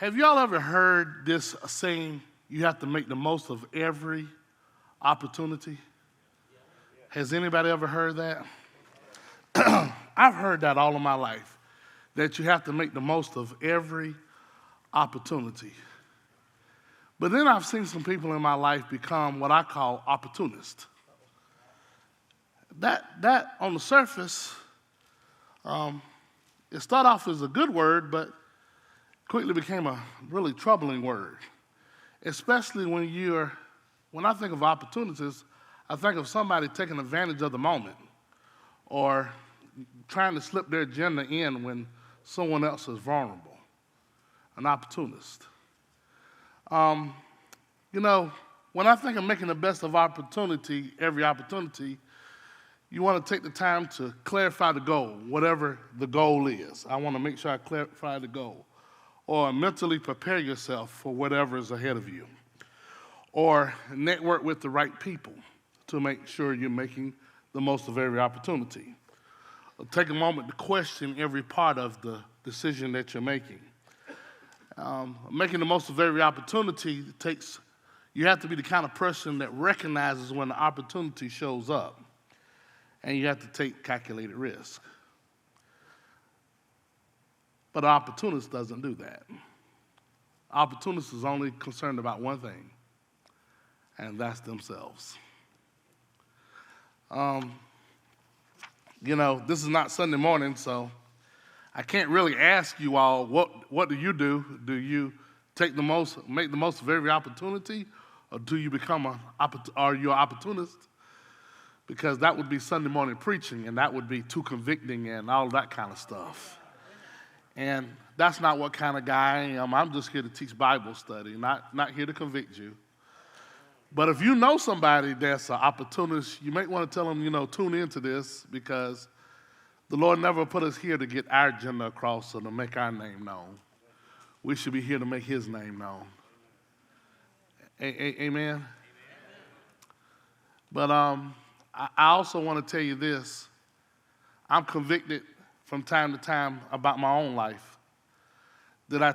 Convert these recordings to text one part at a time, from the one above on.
Have y'all ever heard this saying, you have to make the most of every opportunity? Has anybody ever heard that? I've heard that all of my life, that you have to make the most of every opportunity. But then I've seen some people in my life become what I call opportunists. That on the surface, it started off as a good word, but quickly became a really troubling word. Especially when I think of opportunities, I think of somebody taking advantage of the moment or trying to slip their agenda in when someone else is vulnerable. An opportunist. When I think of making the best of every opportunity, you want to take the time to clarify the goal, whatever the goal is. I want to make sure I clarify the goal. Or mentally prepare yourself for whatever is ahead of you. Or network with the right people to make sure you're making the most of every opportunity. Or take a moment to question every part of the decision that you're making. Making the most of every opportunity you have to be the kind of person that recognizes when the opportunity shows up. And you have to take calculated risk. But an opportunist doesn't do that. Opportunist is only concerned about one thing, and that's themselves. This is not Sunday morning, so I can't really ask you all, what do you do? Do you make the most of every opportunity, or do you are you an opportunist? Because that would be Sunday morning preaching, and that would be too convicting and all that kind of stuff. And that's not what kind of guy I am. I'm just here to teach Bible study, not here to convict you. But if you know somebody that's an opportunist, you might want to tell them, tune into this, because the Lord never put us here to get our agenda across or to make our name known. We should be here to make his name known. Amen? But I also want to tell you this. I'm convicted from time to time about my own life. Did I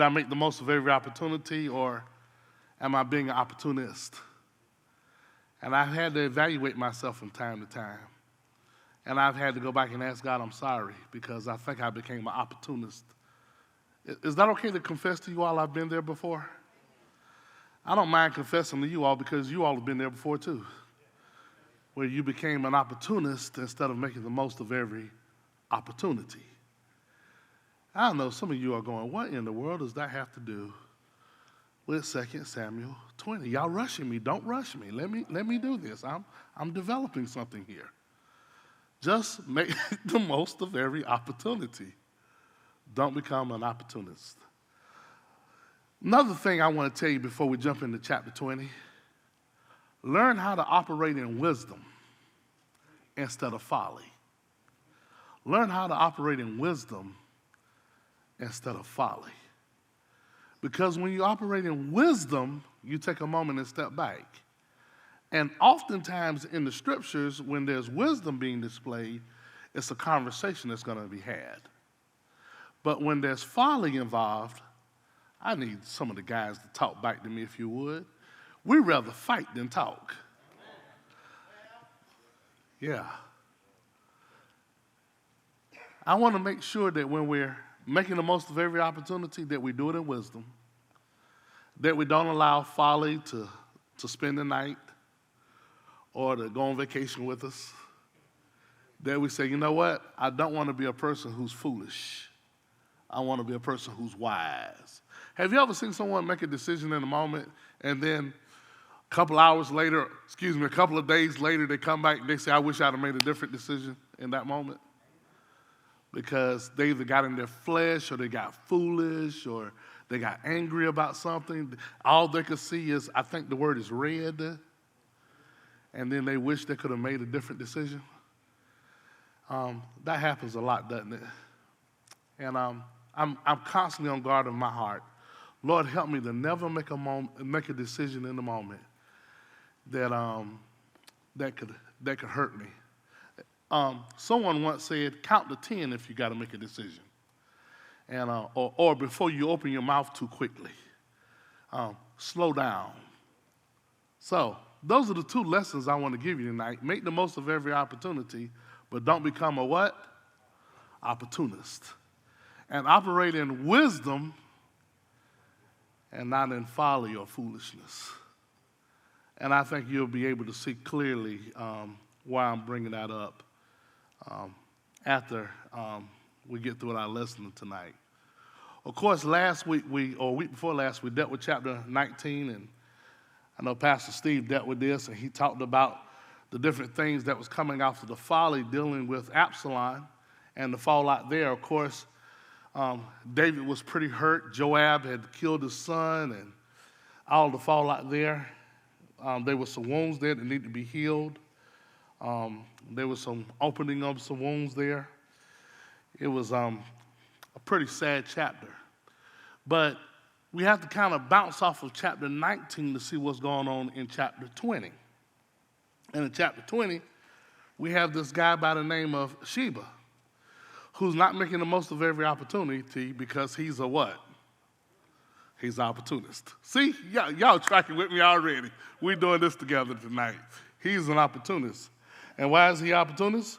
make the most of every opportunity, or am I being an opportunist? And I've had to evaluate myself from time to time. And I've had to go back and ask God, I'm sorry, because I think I became an opportunist. Is that okay to confess to you all I've been there before? I don't mind confessing to you all, because you all have been there before too, where you became an opportunist instead of making the most of every opportunity. I know some of you are going, what in the world does that have to do with 2 Samuel 20? Y'all rushing me. Don't rush me. Let me do this. I'm developing something here. Just make the most of every opportunity. Don't become an opportunist. Another thing I want to tell you before we jump into chapter 20, learn how to operate in wisdom instead of folly. Learn how to operate in wisdom instead of folly. Because when you operate in wisdom, you take a moment and step back. And oftentimes in the scriptures, when there's wisdom being displayed, it's a conversation that's going to be had. But when there's folly involved, I need some of the guys to talk back to me if you would. We'd rather fight than talk. Yeah. I want to make sure that when we're making the most of every opportunity, that we do it in wisdom, that we don't allow folly to spend the night or to go on vacation with us, that we say, you know what, I don't want to be a person who's foolish. I want to be a person who's wise. Have you ever seen someone make a decision in a moment, and then a couple of days later, they come back and they say, I wish I'd have made a different decision in that moment? Because they either got in their flesh, or they got foolish, or they got angry about something. All they could see is, I think the word is red, and then they wish they could have made a different decision. That happens a lot, doesn't it? And I'm constantly on guard in my heart. Lord, help me to never make a decision in the moment that could hurt me. Someone once said, count to 10 if you got to make a decision. and or before you open your mouth too quickly. Slow down. So those are the two lessons I want to give you tonight. Make the most of every opportunity, but don't become a what? Opportunist. And operate in wisdom and not in folly or foolishness. And I think you'll be able to see clearly why I'm bringing that up after we get through our lesson tonight. Of course, last week, week before last, we dealt with chapter 19, and I know Pastor Steve dealt with this, and he talked about the different things that was coming after the folly dealing with Absalom and the fallout there. Of course, David was pretty hurt. Joab had killed his son, and all the fallout there. There were some wounds there that needed to be healed. There was some opening of some wounds there. It was a pretty sad chapter. But we have to kind of bounce off of chapter 19 to see what's going on in chapter 20. And in chapter 20, we have this guy by the name of Sheba, who's not making the most of every opportunity because he's a what? He's an opportunist. See, y'all tracking with me already. We're doing this together tonight. He's an opportunist. And why is he opportunist?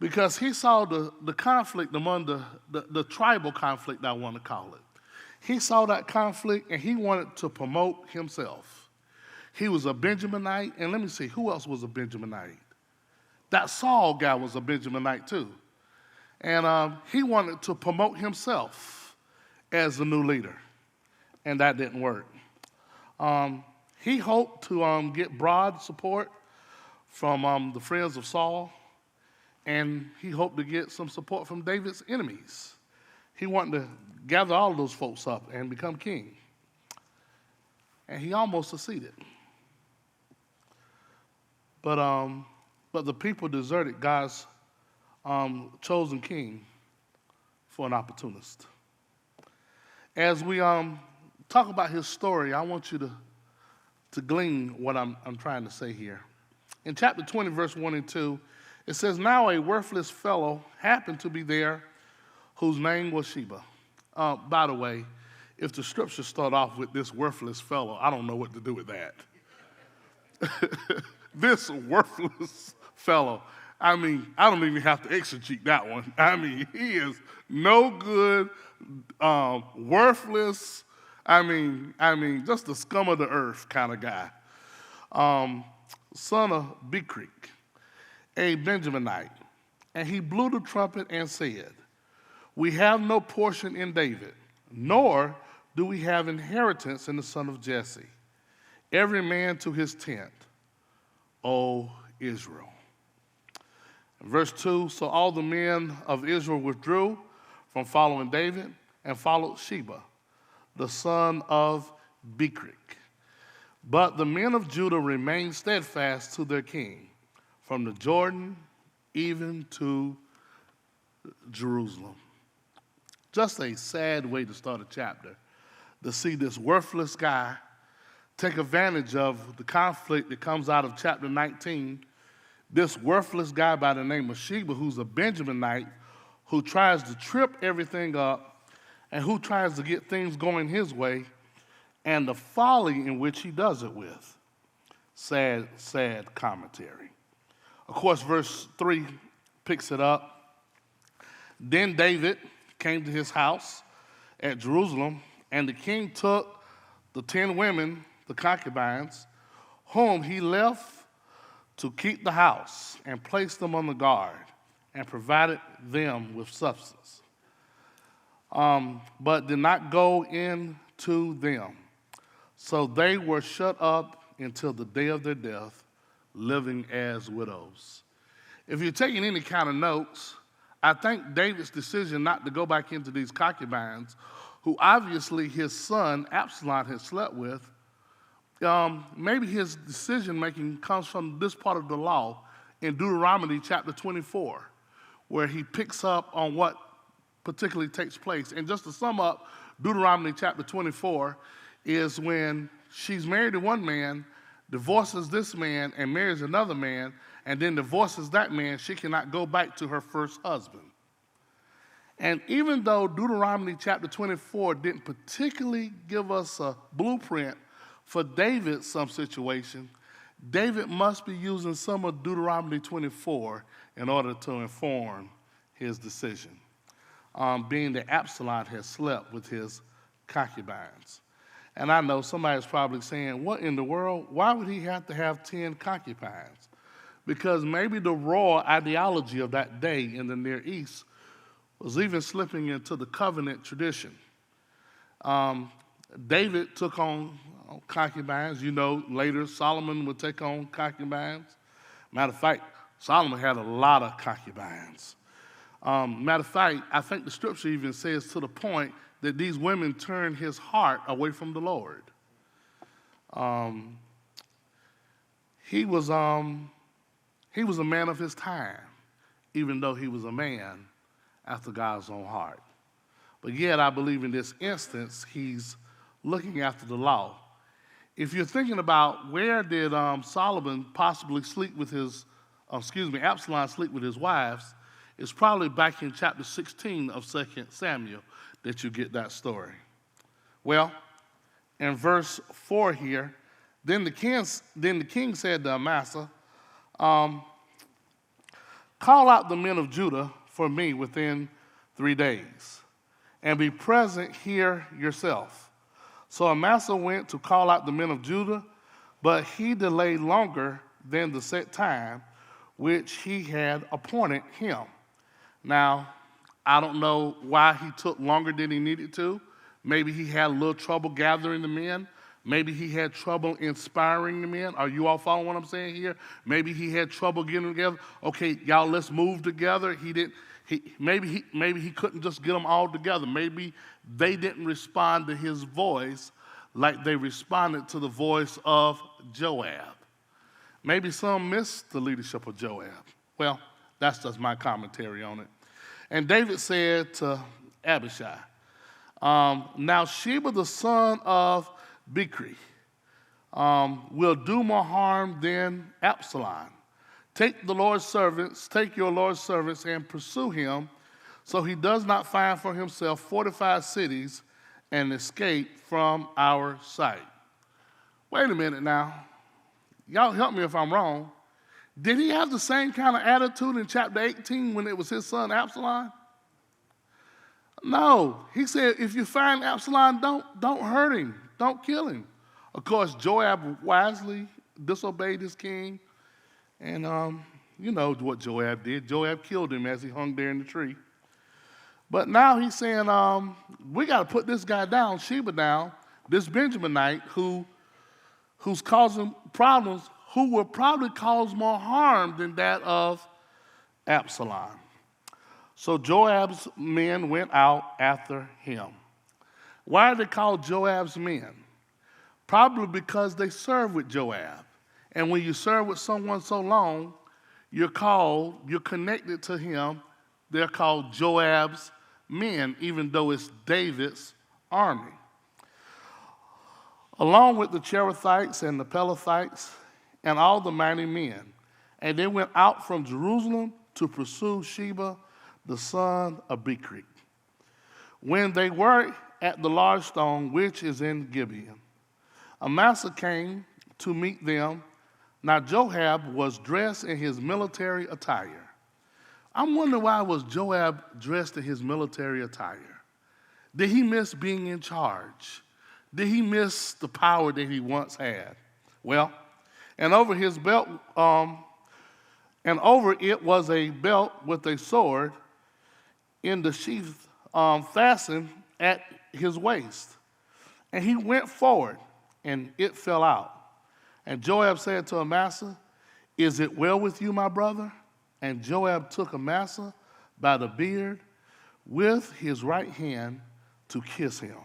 Because he saw the conflict among the tribal conflict, I want to call it. He saw that conflict and he wanted to promote himself. He was a Benjaminite, and let me see, who else was a Benjaminite? That Saul guy was a Benjaminite too. And he wanted to promote himself as the new leader, and that didn't work. He hoped to get broad support from the friends of Saul, and he hoped to get some support from David's enemies. He wanted to gather all of those folks up and become king. And he almost succeeded. But the people deserted God's chosen king for an opportunist. As we talk about his story, I want you to glean what I'm trying to say here. In chapter 20, verse 1 and 2, it says, "Now a worthless fellow happened to be there whose name was Sheba." By the way, if the scriptures start off with this worthless fellow, I don't know what to do with that. This worthless fellow. I mean, I don't even have to exegete that one. I mean, he is no good, worthless. I mean, just the scum of the earth kind of guy. Son of Bichri, a Benjaminite. And he blew the trumpet and said, "We have no portion in David, nor do we have inheritance in the son of Jesse. Every man to his tent, O Israel." Verse 2, "So all the men of Israel withdrew from following David and followed Sheba, the son of Bichri. But the men of Judah remained steadfast to their king, from the Jordan even to Jerusalem." Just a sad way to start a chapter, to see this worthless guy take advantage of the conflict that comes out of chapter 19. This worthless guy by the name of Sheba, who's a Benjaminite, who tries to trip everything up and who tries to get things going his way, and the folly in which he does it with. Sad, sad commentary. Of course, verse 3 picks it up. "Then David came to his house at Jerusalem, and the king took the 10 women, the concubines, whom he left to keep the house, and placed them on the guard, and provided them with substance, but did not go in to them. So they were shut up until the day of their death, living as widows." If you're taking any kind of notes, I think David's decision not to go back into these concubines, who obviously his son Absalom had slept with, maybe his decision-making comes from this part of the law in Deuteronomy chapter 24, where he picks up on what particularly takes place. And just to sum up, Deuteronomy chapter 24 is when she's married to one man, divorces this man, and marries another man, and then divorces that man, she cannot go back to her first husband. And even though Deuteronomy chapter 24 didn't particularly give us a blueprint for David's some situation, David must be using some of Deuteronomy 24 in order to inform his decision, being that Absalom had slept with his concubines. And I know somebody's probably saying, what in the world? Why would he have to have 10 concubines? Because maybe the royal ideology of that day in the Near East was even slipping into the covenant tradition. David took on concubines. You know, later Solomon would take on concubines. Matter of fact, Solomon had a lot of concubines. Matter of fact, I think the scripture even says to the point that these women turned his heart away from the Lord. He was a man of his time, even though he was a man after God's own heart. But yet, I believe in this instance, he's looking after the law. If you're thinking about where did Solomon possibly sleep with Absalom sleep with his wives, it's probably back in chapter 16 of 2 Samuel that you get that story. Well, in verse 4 here, then the king said to Amasa, call out the men of Judah for me within 3 days, and be present here yourself. So Amasa went to call out the men of Judah, but he delayed longer than the set time which he had appointed him. Now, I don't know why he took longer than he needed to. Maybe he had a little trouble gathering the men. Maybe he had trouble inspiring the men. Are you all following what I'm saying here? Maybe he had trouble getting together. Okay, y'all, let's move together. Maybe he couldn't just get them all together. Maybe they didn't respond to his voice like they responded to the voice of Joab. Maybe some missed the leadership of Joab. Well, that's just my commentary on it. And David said to Abishai, now Sheba the son of Bichri will do more harm than Absalom. Take your Lord's servants, and pursue him, so he does not find for himself fortified cities and escape from our sight. Wait a minute now. Y'all help me if I'm wrong. Did he have the same kind of attitude in chapter 18 when it was his son Absalom? No. He said, if you find Absalom, don't hurt him. Don't kill him. Of course, Joab wisely disobeyed his king. And you know what Joab did. Joab killed him as he hung there in the tree. But now he's saying, we got to put this guy down, Sheba down, this Benjaminite who's causing problems, who will probably cause more harm than that of Absalom. So Joab's men went out after him. Why are they called Joab's men? Probably because they served with Joab. And when you serve with someone so long, you're connected to him. They're called Joab's men, even though it's David's army. Along with the Cherethites and the Pelethites and all the mighty men. And they went out from Jerusalem to pursue Sheba, the son of Bichri. When they were at the large stone, which is in Gibeon, Amasa came to meet them. Now Joab was dressed in his military attire. I'm wondering why was Joab dressed in his military attire? Did he miss being in charge? Did he miss the power that he once had? Well, and over his belt, and over it was a belt with a sword in the sheath fastened at his waist. And he went forward, and it fell out. And Joab said to Amasa, is it well with you, my brother? And Joab took Amasa by the beard with his right hand to kiss him.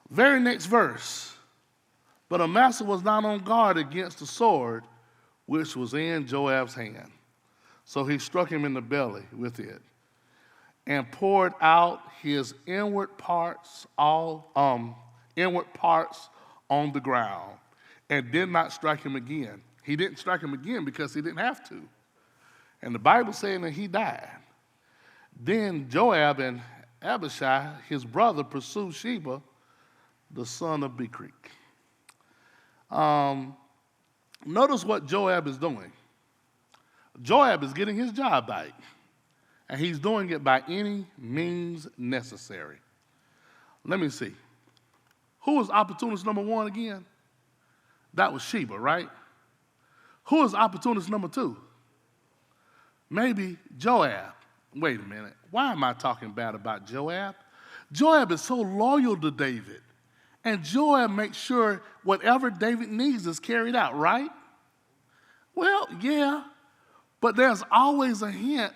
Very next verse. But Amasa was not on guard against the sword which was in Joab's hand. So he struck him in the belly with it and poured out his inward parts on the ground and did not strike him again. He didn't strike him again because he didn't have to. And the Bible saying that he died. Then Joab and Abishai, his brother, pursued Sheba, the son of Bichri. Notice what Joab is doing. Joab is getting his job back, and he's doing it by any means necessary. Let me see. Who was opportunist number one again? That was Sheba, right? Who was opportunist number two? Maybe Joab. Wait a minute. Why am I talking bad about Joab? Joab is so loyal to David. And Joab makes sure whatever David needs is carried out, right? Well, yeah. But there's always a hint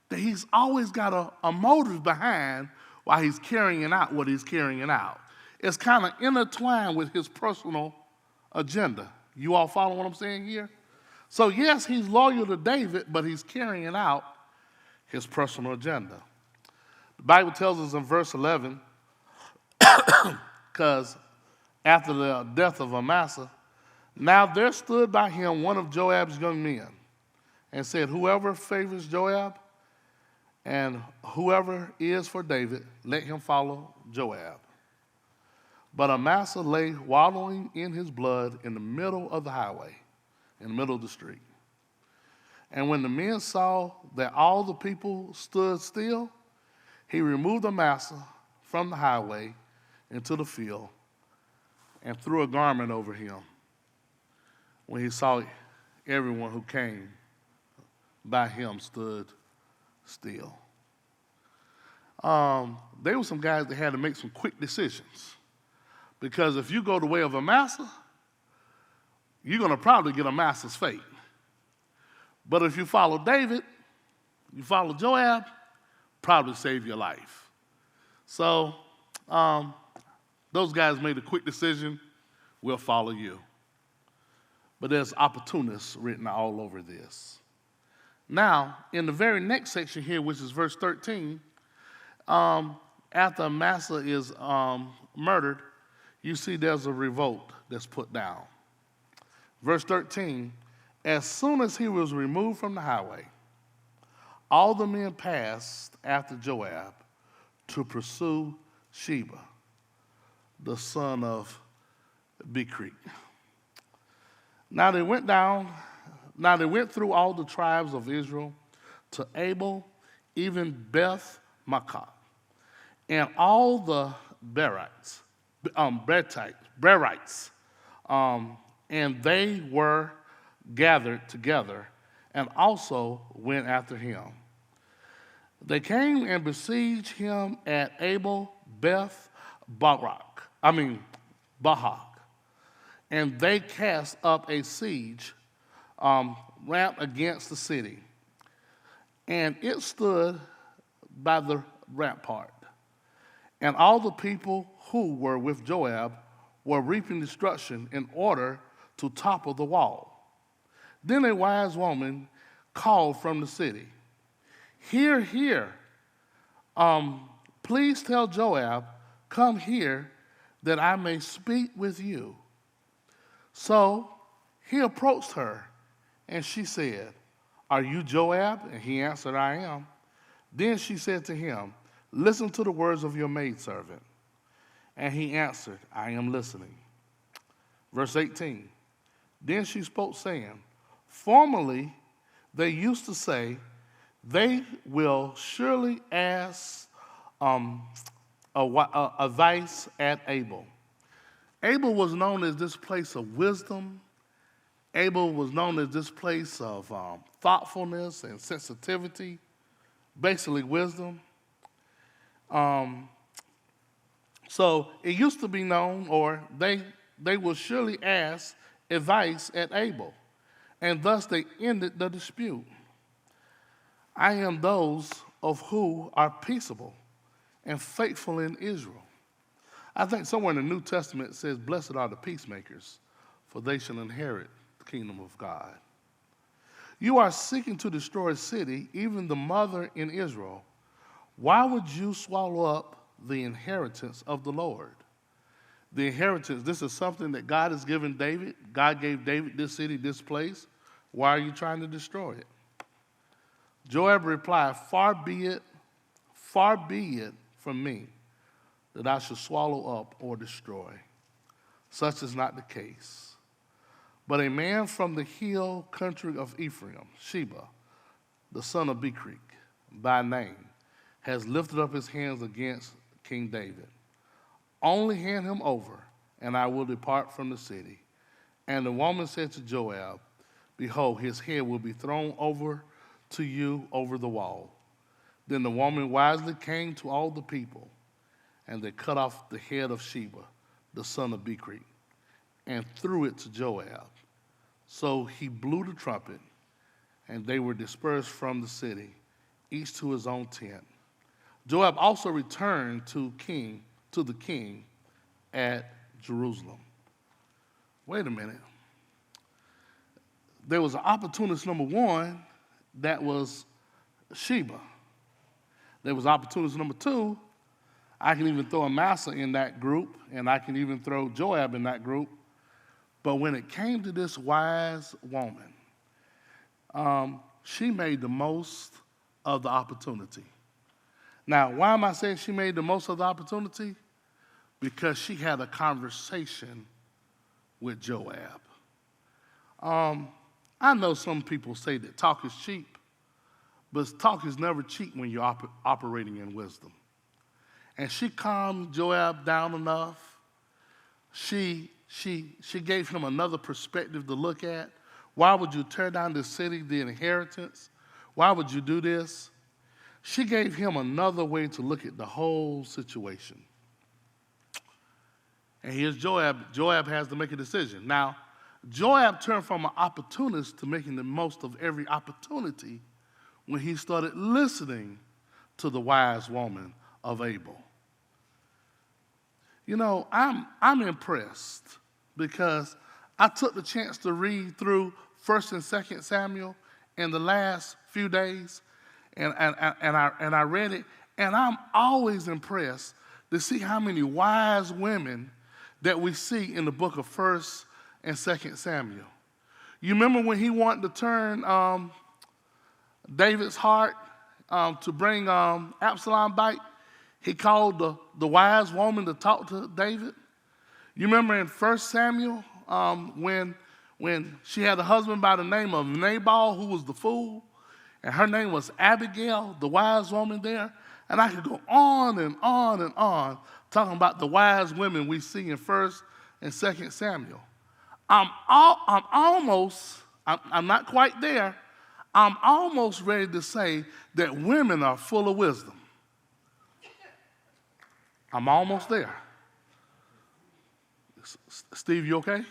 that he's always got a motive behind why he's carrying out what he's carrying out. It's kind of intertwined with his personal agenda. You all follow what I'm saying here? So yes, he's loyal to David, but he's carrying out his personal agenda. The Bible tells us in verse 11, because after the death of Amasa, now there stood by him one of Joab's young men and said, whoever favors Joab and whoever is for David, let him follow Joab. But Amasa lay wallowing in his blood in the middle of the highway, in the middle of the street. And when the men saw that all the people stood still, he removed Amasa from the highway into the field and threw a garment over him when he saw everyone who came by him stood still. There were some guys that had to make some quick decisions. Because if you go the way of Amasa, you're going to probably get Amasa's fate. But if you follow David, you follow Joab, probably save your life. So those guys made a quick decision, we'll follow you. But there's opportunists written all over this. Now, in the very next section here, which is verse 13, after Amasa is murdered, you see there's a revolt that's put down. Verse 13, as soon as he was removed from the highway, all the men passed after Joab to pursue Sheba, the son of Bichri. Now they went through all the tribes of Israel to Abel, even Beth Makkah, and all the Berites, and they were gathered together and also went after him. They came and besieged him at Abel Beth Barak, and they cast up a siege ramp against the city, and it stood by the rampart. And all the people who were with Joab were reaping destruction in order to topple the wall. Then a wise woman called from the city, "Hear, hear. Please tell Joab, come here that I may speak with you." So he approached her, and she said, "Are you Joab?" And he answered, "I am." Then she said to him, "Listen to the words of your maidservant." And he answered, "I am listening." Verse 18, then she spoke, saying, "Formerly they used to say, they will surely ask advice at Abel." Abel was known as this place of wisdom. Abel was known as this place of thoughtfulness and sensitivity, basically wisdom. So it used to be known, or they will surely ask advice at Abel, and thus they ended the dispute. I am those of who are peaceable and faithful in Israel. I think somewhere in the New Testament it says, "Blessed are the peacemakers, for they shall inherit the kingdom of God." You are seeking to destroy a city, even the mother in Israel. Why would you swallow up the inheritance of the Lord? The inheritance, this is something that God has given David. God gave David this city, this place. Why are you trying to destroy it? Joab replied, "Far be it far be it from me that I should swallow up or destroy. Such is not the case. But a man from the hill country of Ephraim, Sheba, the son of Bichri, by name, has lifted up his hands against King David. Only hand him over, and I will depart from the city. And the woman said to Joab, behold, his head will be thrown over to you over the wall. Then the woman wisely came to all the people, and they cut off the head of Sheba, the son of Bichri, and threw it to Joab. So he blew the trumpet, and they were dispersed from the city, each to his own tent. Joab also returned to the king at Jerusalem. Wait a minute. There was an opportunist number one, that was Sheba. There was opportunist number two. I can even throw Amasa in that group, and I can even throw Joab in that group. But when it came to this wise woman, she made the most of the opportunity. Now, why am I saying she made the most of the opportunity? Because she had a conversation with Joab. I know some people say that talk is cheap, but talk is never cheap when you're operating in wisdom. And she calmed Joab down enough. She gave him another perspective to look at. Why would you tear down the city, the inheritance? Why would you do this? She gave him another way to look at the whole situation. And here's Joab. Joab has to make a decision. Now, Joab turned from an opportunist to making the most of every opportunity when he started listening to the wise woman of Abel. You know, I'm impressed because I took the chance to read through 1st and 2nd Samuel in the last few days, and I read it, and I'm always impressed to see how many wise women that we see in the book of 1st and 2nd Samuel. You remember when he wanted to turn David's heart to bring Absalom back? He called the wise woman to talk to David. You remember in 1 Samuel when she had a husband by the name of Nabal, who was the fool, and her name was Abigail, the wise woman there. And I could go on and on and on talking about the wise women we see in 1st and 2nd Samuel. I'm not quite there. I'm almost ready to say that women are full of wisdom. I'm almost there. Steve, you okay?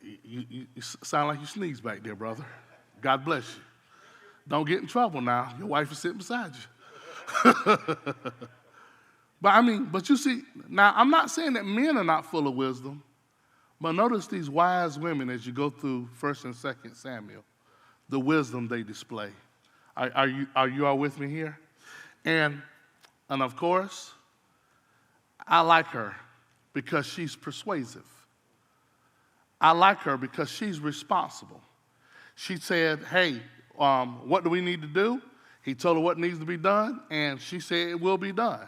You sound like you sneezed back there, brother. God bless you. Don't get in trouble now. Your wife is sitting beside you. But you see, now I'm not saying that men are not full of wisdom, but notice these wise women as you go through 1st and 2nd Samuel, the wisdom they display. Are you all with me here? And of course, I like her because she's persuasive. I like her because she's responsible. She said, hey, what do we need to do? He told her what needs to be done, and she said it will be done.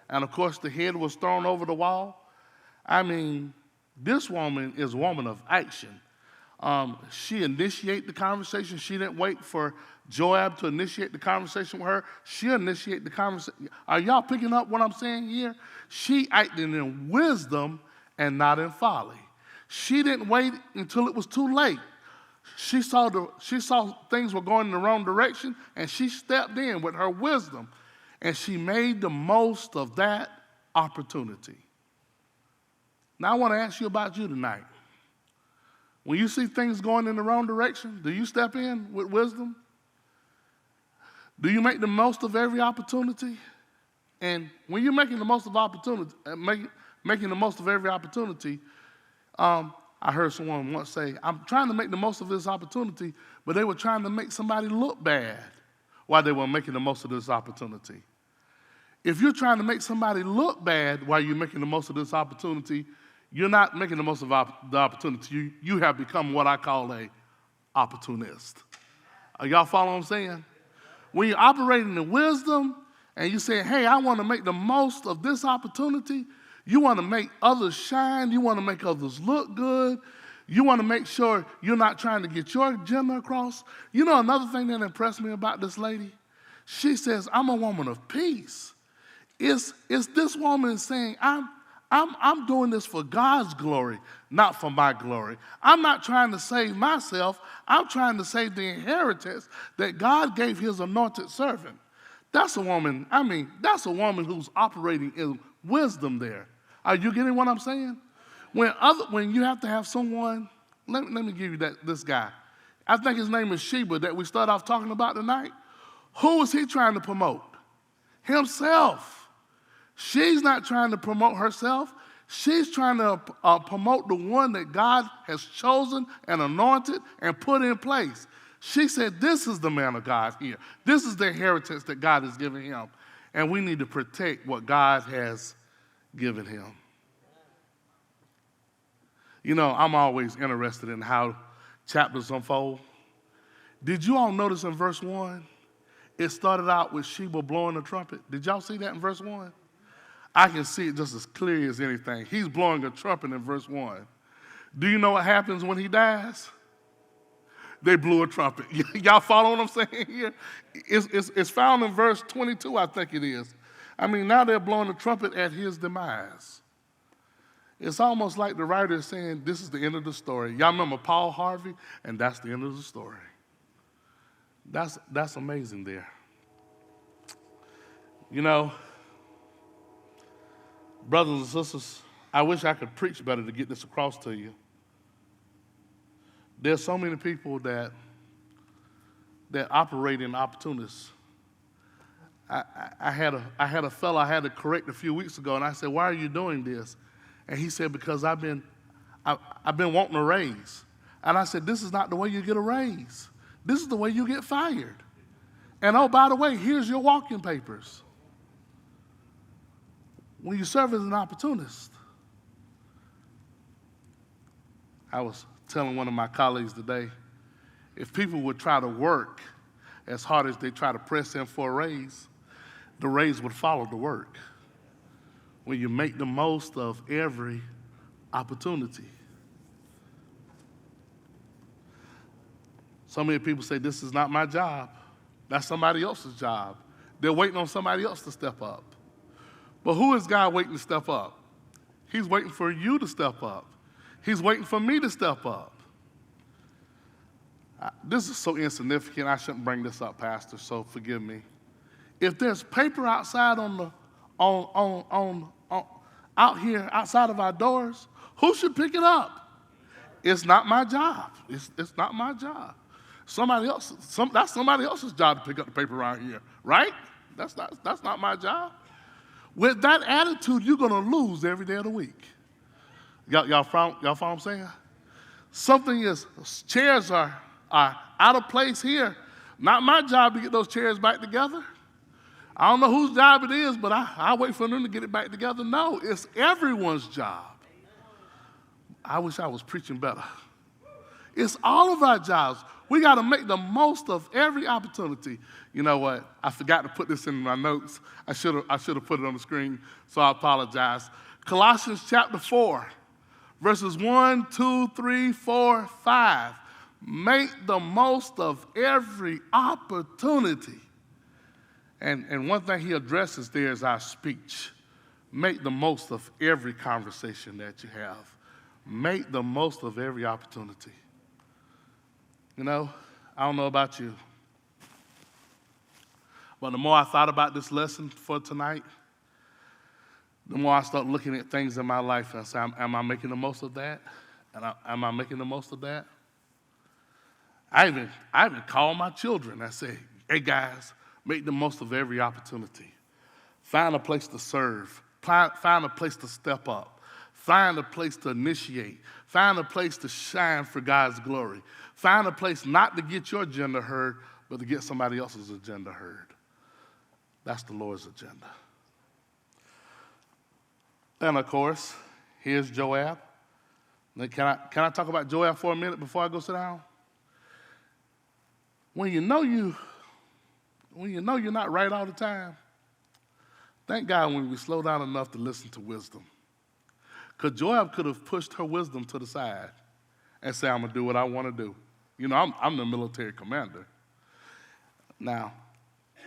And of course, the head was thrown over the wall. This woman is a woman of action. She initiated the conversation. She didn't wait for Joab to initiate the conversation with her. She initiated the conversation. Are y'all picking up what I'm saying here? She acted in wisdom and not in folly. She didn't wait until it was too late. She saw things were going in the wrong direction, and she stepped in with her wisdom, and she made the most of that opportunity. Now, I want to ask you about you tonight. When you see things going in the wrong direction, do you step in with wisdom? Do you make the most of every opportunity? And when you're making the most of opportunity, making the most of every opportunity, I heard someone once say, I'm trying to make the most of this opportunity, but they were trying to make somebody look bad while they were making the most of this opportunity. If you're trying to make somebody look bad while you're making the most of this opportunity, you're not making the most of the opportunity. You have become what I call a opportunist. Are y'all following what I'm saying? when you're operating in wisdom and you say, hey, I want to make the most of this opportunity, you want to make others shine, you want to make others look good, you want to make sure you're not trying to get your agenda across. You know another thing that impressed me about this lady? She says, I'm a woman of peace. It's this woman saying, I'm doing this for God's glory, not for my glory. I'm not trying to save myself. I'm trying to save the inheritance that God gave his anointed servant. That's a woman who's operating in wisdom there. Are you getting what I'm saying? When you have to have someone, let me give you this guy. I think his name is Sheba that we start off talking about tonight. Who is he trying to promote? Himself. She's not trying to promote herself. She's trying to promote the one that God has chosen and anointed and put in place. She said, this is the man of God here. This is the inheritance that God has given him. And we need to protect what God has given him. You know, I'm always interested in how chapters unfold. Did you all notice in verse 1, it started out with Sheba blowing the trumpet? Did y'all see that in verse 1? I can see it just as clear as anything. He's blowing a trumpet in verse 1. Do you know what happens when he dies? They blew a trumpet. Y'all follow what I'm saying here? It's found in verse 22, I think it is. I mean, now they're blowing the trumpet at his demise. It's almost like the writer is saying, this is the end of the story. Y'all remember Paul Harvey? And that's the end of the story. That's amazing there. You know, brothers and sisters, I wish I could preach better to get this across to you. There's so many people that operate in opportunists. I had a fellow I had to correct a few weeks ago, and I said, why are you doing this? And he said, because I've been wanting a raise. And I said, this is not the way you get a raise. This is the way you get fired. And oh, by the way, here's your walking papers. When you serve as an opportunist, I was telling one of my colleagues today, if people would try to work as hard as they try to press in for a raise, the raise would follow the work. When you make the most of every opportunity. So many people say, this is not my job. That's somebody else's job. They're waiting on somebody else to step up. But who is God waiting to step up? He's waiting for you to step up. He's waiting for me to step up. This is so insignificant, I shouldn't bring this up, Pastor, so forgive me. If there's paper outside out here outside of our doors, who should pick it up? It's not my job. It's not my job. That's somebody else's job to pick up the paper around here, right? That's not my job. With that attitude, you're gonna lose every day of the week. Y'all follow what I'm saying? Chairs are out of place here. Not my job to get those chairs back together. I don't know whose job it is, but I wait for them to get it back together. No, it's everyone's job. I wish I was preaching better. It's all of our jobs. We got to make the most of every opportunity. You know what? I forgot to put this in my notes. I should have put it on the screen, so I apologize. Colossians chapter 4, verses 1, 2, 3, 4, 5. Make the most of every opportunity. And one thing he addresses there is our speech. Make the most of every conversation that you have. Make the most of every opportunity. You know, I don't know about you, but the more I thought about this lesson for tonight, the more I start looking at things in my life and I say, am I making the most of that? Am I making the most of that? I even call my children. I say, hey guys, make the most of every opportunity. Find a place to serve. Find a place to step up. Find a place to initiate. Find a place to shine for God's glory. Find a place not to get your agenda heard, but to get somebody else's agenda heard. That's the Lord's agenda. And of course, here's Joab. Now, can I talk about Joab for a minute before I go sit down? When you know when you know you're not right all the time, thank God when we slow down enough to listen to wisdom. Because Joab could have pushed her wisdom to the side and said, I'm going to do what I want to do. You know, I'm the military commander. Now,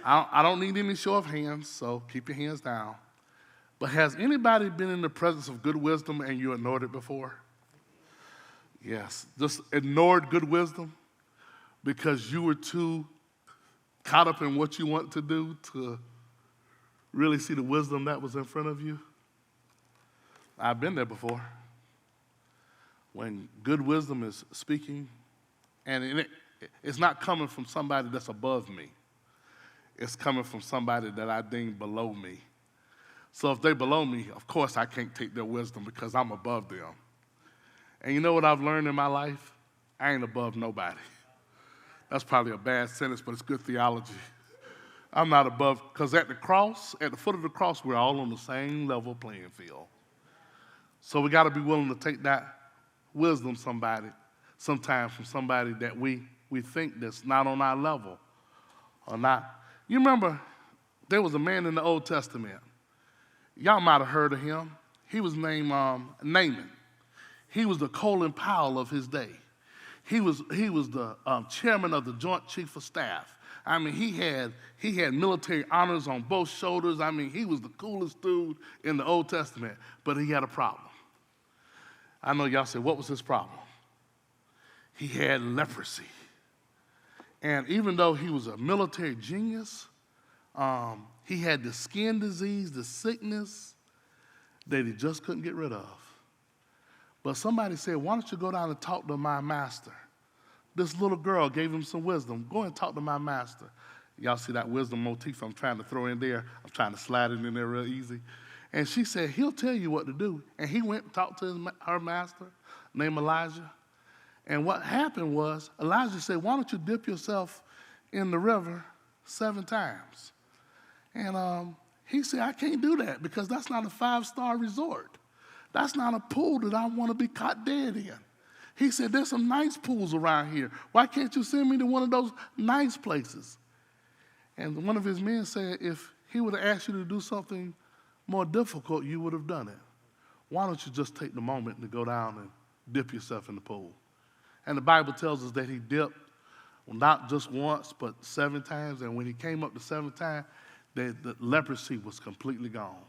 I don't need any show of hands, so keep your hands down. But has anybody been in the presence of good wisdom and you ignored it before? Yes, just ignored good wisdom because you were too caught up in what you want to do to really see the wisdom that was in front of you. I've been there before. When good wisdom is speaking, and it's not coming from somebody that's above me. It's coming from somebody that I deem below me. So if they're below me, of course I can't take their wisdom because I'm above them. And you know what I've learned in my life? I ain't above nobody. That's probably a bad sentence, but it's good theology. I'm not above, because at the foot of the cross, we're all on the same level playing field. So we got to be willing to take that wisdom sometimes from somebody that we think that's not on our level or not. You remember, there was a man in the Old Testament. Y'all might have heard of him. He was named Naaman. He was the Colin Powell of his day. He was the chairman of the Joint Chief of Staff. I mean, he had military honors on both shoulders. I mean, he was the coolest dude in the Old Testament, but he had a problem. I know y'all say, what was his problem? He had leprosy. And even though he was a military genius, he had the skin disease, the sickness that he just couldn't get rid of. But somebody said, why don't you go down and talk to my master? This little girl gave him some wisdom. Go and talk to my master. Y'all see that wisdom motif I'm trying to throw in there? I'm trying to slide it in there real easy. And she said, he'll tell you what to do. And he went and talked to her master named Elijah. And what happened was, Elijah said, why don't you dip yourself in the river 7 times? And he said, I can't do that because that's not a 5-star resort. That's not a pool that I want to be caught dead in. He said, there's some nice pools around here. Why can't you send me to one of those nice places? And one of his men said, if he would have asked you to do something more difficult, you would have done it. Why don't you just take the moment to go down and dip yourself in the pool? And the Bible tells us that he dipped not just once, but 7 times. And when he came up the 7th time, the leprosy was completely gone.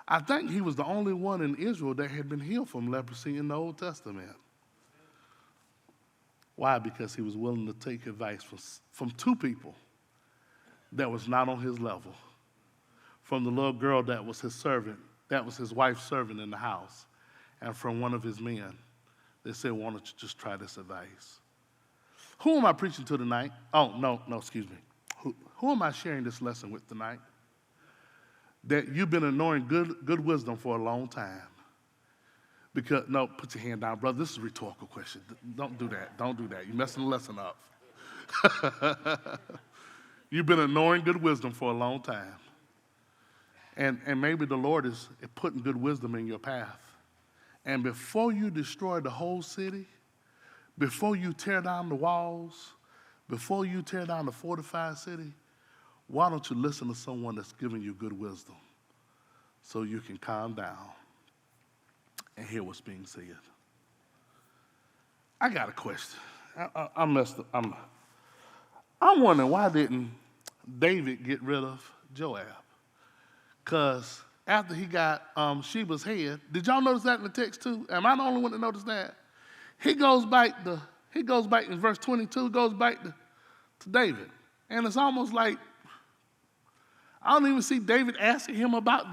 I think he was the only one in Israel that had been healed from leprosy in the Old Testament. Why? Because he was willing to take advice from 2 people that was not on his level. From the little girl that was his servant, that was his wife's servant in the house, and from one of his men. They said, why don't you just try this advice? Who am I preaching to tonight? Oh, no, excuse me. Who am I sharing this lesson with tonight? That you've been ignoring good wisdom for a long time. Because, no, put your hand down, brother. This is a rhetorical question. Don't do that. Don't do that. You're messing the lesson up. You've been ignoring good wisdom for a long time. And maybe the Lord is putting good wisdom in your path. And before you destroy the whole city, before you tear down the walls, before you tear down the fortified city, why don't you listen to someone that's giving you good wisdom so you can calm down and hear what's being said? I got a question. I messed up. I'm wondering, why didn't David get rid of Joab? Because after he got Sheba's head, did y'all notice that in the text too? Am I the only one that noticed that? He goes back in verse 22, goes back to David. And it's almost like, I don't even see David asking him about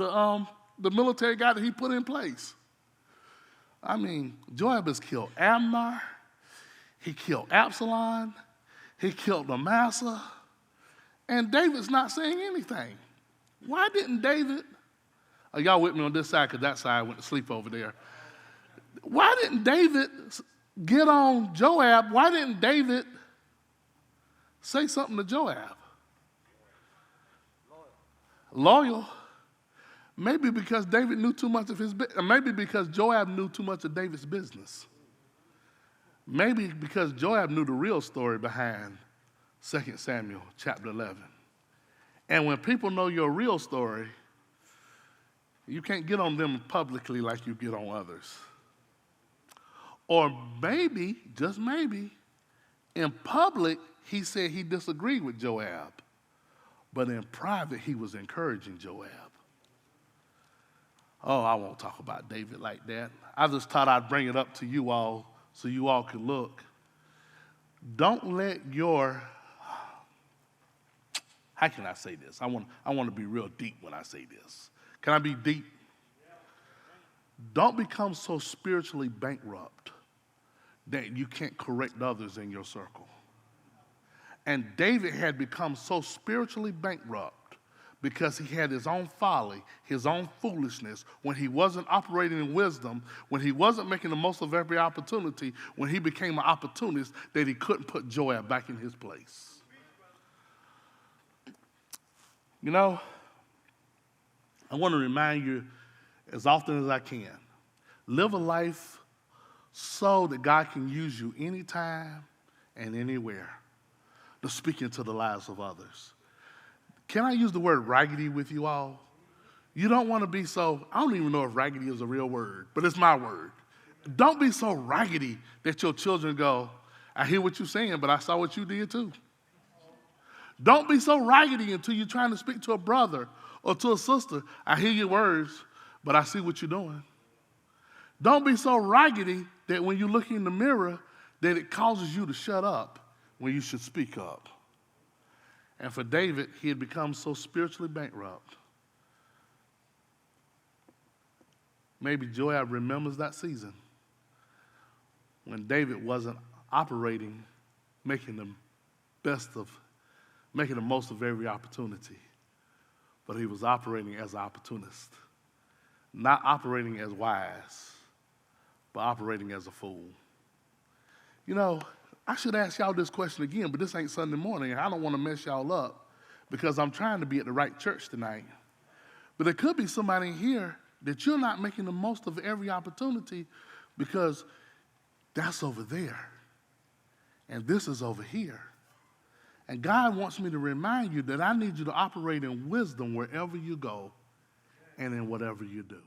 the military guy that he put in place. I mean, Joab has killed Amasa, he killed Absalom, he killed Amasa, and David's not saying anything. Why didn't David, are y'all with me on this side? Because that side went to sleep over there. Why didn't David get on Joab? Why didn't David say something to Joab? Loyal. Maybe because David knew too much of his business. Maybe because Joab knew too much of David's business. Maybe because Joab knew the real story behind 2 Samuel chapter 11. And when people know your real story, you can't get on them publicly like you get on others. Or maybe, just maybe, in public, he said he disagreed with Joab. But in private, he was encouraging Joab. Oh, I won't talk about David like that. I just thought I'd bring it up to you all so you all could look. Don't let your, how can I say this? I want to be real deep when I say this. Can I be deep? Don't become so spiritually bankrupt that you can't correct others in your circle. And David had become so spiritually bankrupt because he had his own folly, his own foolishness, when he wasn't operating in wisdom, when he wasn't making the most of every opportunity, when he became an opportunist, that he couldn't put Joab back in his place. You know, I want to remind you as often as I can, live a life so that God can use you anytime and anywhere to speak into the lives of others. Can I use the word raggedy with you all? You don't want to be so, I don't even know if raggedy is a real word, but it's my word. Don't be so raggedy that your children go, I hear what you're saying, but I saw what you did too. Don't be so raggedy until you're trying to speak to a brother or to a sister. I hear your words, but I see what you're doing. Don't be so raggedy that when you look in the mirror, that it causes you to shut up when you should speak up. And for David, he had become so spiritually bankrupt. Maybe Joab remembers that season when David wasn't operating, making the most of every opportunity, but he was operating as an opportunist, not operating as wise, but operating as a fool. You know, I should ask y'all this question again, but this ain't Sunday morning, and I don't want to mess y'all up because I'm trying to be at the right church tonight. But there could be somebody here that you're not making the most of every opportunity because that's over there, and this is over here. And God wants me to remind you that I need you to operate in wisdom wherever you go and in whatever you do.